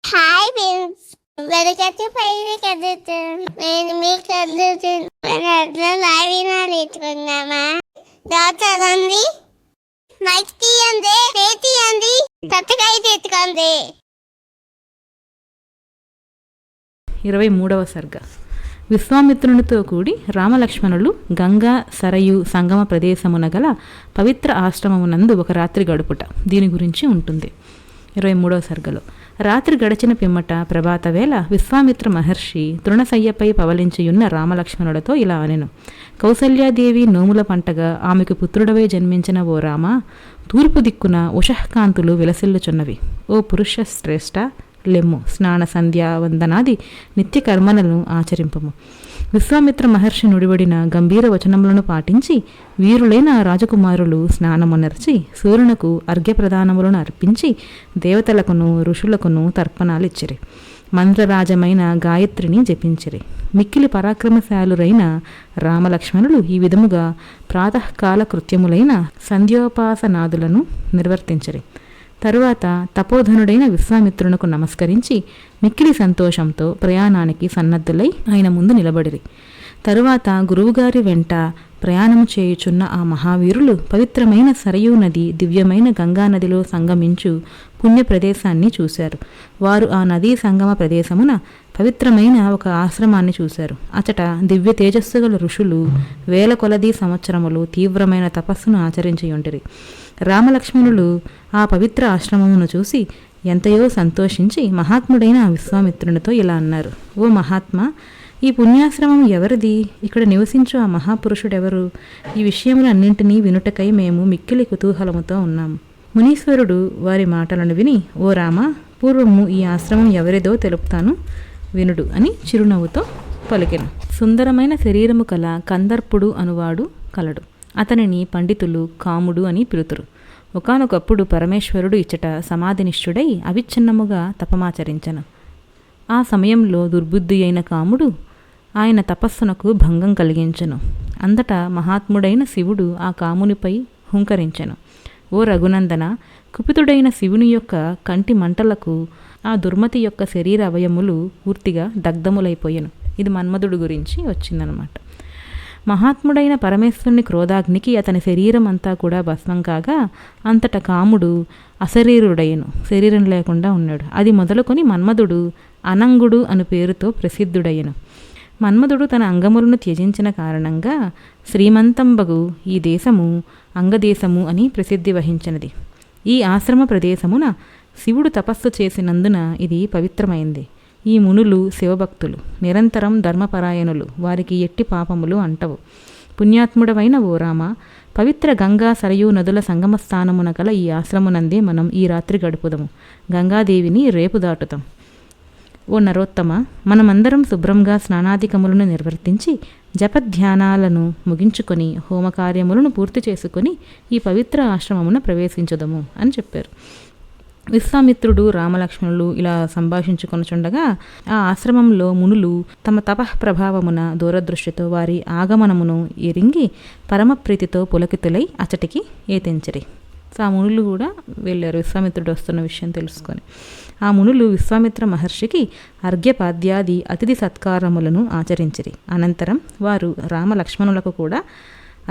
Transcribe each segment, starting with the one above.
Hi friends, వెనకటి పైన కదుతుంది. నేను మీకు చదువుతుంది. నేర్చుకున్నామా? దాచదండి, మైక్ తీయండి, తీయండి, తట్టకాయ తెచ్చుకోండి. 23వ సర్గ. విశ్వామిత్రునితో కూడి రామలక్ష్మణులు గంగా సరయు సంగమ ప్రదేశమున గల పవిత్ర ఆశ్రమమునందు ఒక రాత్రి గడుపుట దీని గురించి ఉంటుంది. 23వ సర్గలో రాత్రి గడిచిన పిమ్మట ప్రభాత వేళ విశ్వామిత్ర మహర్షి తృణశయ్యపై పవలించియున్న రామలక్ష్మణులతో ఇలా అనెను. కౌసల్యాదేవి నోముల పంటగా ఆమెకు పుత్రుడవై జన్మించిన ఓ రామ, తూర్పు దిక్కున ఉషఃకాంతులు విలసిల్లుచున్నవి. ఓ పురుష శ్రేష్ఠ, లెమ్ము, స్నాన సంధ్యా వందనాది నిత్య కర్మలను ఆచరింపము. విశ్వామిత్ర మహర్షి నుడివడిన గంభీర వచనములను పాటించి వీరులైన రాజకుమారులు స్నానమునర్చి సూర్యునకు అర్ఘ్యప్రదానములను అర్పించి దేవతలకును ఋషులకును తర్పణాలిచ్చిరి. మంత్రరాజమైన గాయత్రిని జపించిరి. మిక్కిలి పరాక్రమశాలురైన రామలక్ష్మణులు ఈ విధముగా ప్రాతకాల కృత్యములైన సంధ్యోపాసనాదులను నిర్వర్తించిరి. తరువాత తపోధనుడైన విశ్వామిత్రునకు నమస్కరించి మిక్కిలి సంతోషంతో ప్రయాణానికి సన్నద్ధులై ఆయన ముందు నిలబడిరి. తరువాత గురువుగారి వెంట ప్రయాణము చేయుచున్న ఆ మహావీరులు పవిత్రమైన సరయూ నది, దివ్యమైన గంగానదిలో సంగమించు పుణ్య ప్రదేశాన్ని చూశారు. వారు ఆ నదీ సంగమ ప్రదేశమున పవిత్రమైన ఒక ఆశ్రమాన్ని చూశారు. అచట దివ్య తేజస్సు గల ఋషులు వేల కొలది సంవత్సరములు తీవ్రమైన తపస్సును ఆచరించి ఉండిరి. రామలక్ష్మణులు ఆ పవిత్ర ఆశ్రమమును చూసి ఎంతయో సంతోషించి మహాత్ముడైన విశ్వామిత్రునితో ఇలా అన్నారు. ఓ మహాత్మా, ఈ పుణ్యాశ్రమం ఎవరిది? ఇక్కడ నివసించు ఆ మహాపురుషుడెవరు? ఈ విషయములన్నింటినీ వినుటకై మేము మిక్కిలి కుతూహలముతో ఉన్నాము. మునీశ్వరుడు వారి మాటలను విని, ఓ రామ, పూర్వము ఈ ఆశ్రమం ఎవరిదో తెలుపుతాను వినుడు అని చిరునవ్వుతో పలికెను. సుందరమైన శరీరము కల కందర్పుడు అనువాడు కలడు. అతనిని పండితులు కాముడు అని పిలుతురు. ఒకానొకప్పుడు పరమేశ్వరుడు ఇచ్చట సమాధినిష్ఠుడై అవిచ్ఛిన్నముగా తపమాచరించెను. ఆ సమయంలో దుర్బుద్ధి అయిన కాముడు ఆయన తపస్సునకు భంగం కలిగించెను. అంతటా మహాత్ముడైన శివుడు ఆ కామునిపై హుంకరించెను. ఓ రఘునందన, కుపితుడైన శివుని యొక్క కంటి మంటలకు ఆ దుర్మతి యొక్క శరీర అవయములు పూర్తిగా దగ్ధములైపోయెను. ఇది మన్మధుడు గురించి వచ్చిందనమాట. మహాత్ముడైన పరమేశ్వరుని క్రోధాగ్నికి అతని శరీరం అంతా కూడా భస్మం కాగా అంతటా కాముడు అశరీరుడయ్యను, శరీరం లేకుండా ఉన్నాడు. అది మొదలుకొని మన్మధుడు అనంగుడు అను పేరుతో ప్రసిద్ధుడయ్యను. మన్మధుడు తన అంగములను త్యజించిన కారణంగా శ్రీమంతంబగు ఈ దేశము అంగదేశము అని ప్రసిద్ధి వహించినది. ఈ ఆశ్రమ ప్రదేశమున శివుడు తపస్సు చేసినందున ఇది పవిత్రమైంది. ఈ మునులు శివభక్తులు, నిరంతరం ధర్మపరాయణులు, వారికి ఎట్టి పాపములు అంటవు. పుణ్యాత్ముడవైన ఓ రామ, పవిత్ర గంగా సరయూ నదుల సంగమ స్థానమున గల ఈ ఆశ్రమునందే మనం ఈ రాత్రి గడుపుదము. గంగాదేవిని రేపు దాటుతాం. ఓ నరోత్తమ, మనమందరం శుభ్రంగా స్నానాధికములను నిర్వర్తించి జపధ్యానాలను ముగించుకొని హోమకార్యములను పూర్తి చేసుకొని ఈ పవిత్ర ఆశ్రమమున ప్రవేశించుదము అని చెప్పారు. విశ్వామిత్రుడు రామలక్ష్మణులు ఇలా సంభాషించుకొనుచుండగా ఆ ఆశ్రమంలో మునులు తమ తపః ప్రభావమున దూరదృష్టితో వారి ఆగమనమును ఎరింగి పరమప్రీతితో పులకితులై అచటికి ఏతించిరి. ఆ మునులు కూడా వెళ్ళారు విశ్వామిత్రుడు వస్తున్న విషయం తెలుసుకొని. ఆ మునులు విశ్వామిత్ర మహర్షికి అర్ఘ్యపాద్యాది అతిథి సత్కారములను ఆచరించిరి. అనంతరం వారు రామలక్ష్మణులకు కూడా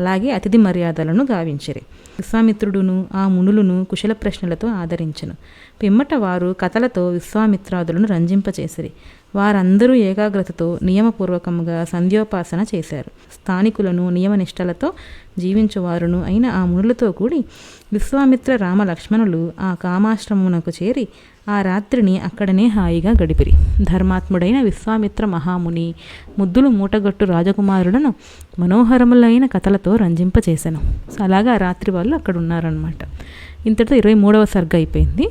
అలాగే అతిథి మర్యాదలను గావించిరి. విశ్వామిత్రుడును ఆ మునులను కుశల ప్రశ్నలతో ఆదరించెను. పిమ్మట వారు కథలతో విశ్వామిత్రాదులను రంజింపచేసిరి. వారందరూ ఏకాగ్రతతో నియమపూర్వకముగా సంధ్యోపాసన చేశారు. స్థానికులను నియమనిష్టలతో జీవించువారును అయిన ఆ మునులతో కూడి విశ్వామిత్ర రామ లక్ష్మణులు ఆ కామాశ్రమమునకు చేరి ఆ రాత్రిని అక్కడనే హాయిగా గడిపిరి. ధర్మాత్ముడైన విశ్వామిత్ర మహాముని ముద్దులు మూటగట్టు రాజకుమారులను మనోహరములైన కథలతో రంజింపచేశాను. అలాగా రాత్రి వాళ్ళు అక్కడ ఉన్నారనమాట. ఇంతటితో 23వ సర్గ అయిపోయింది.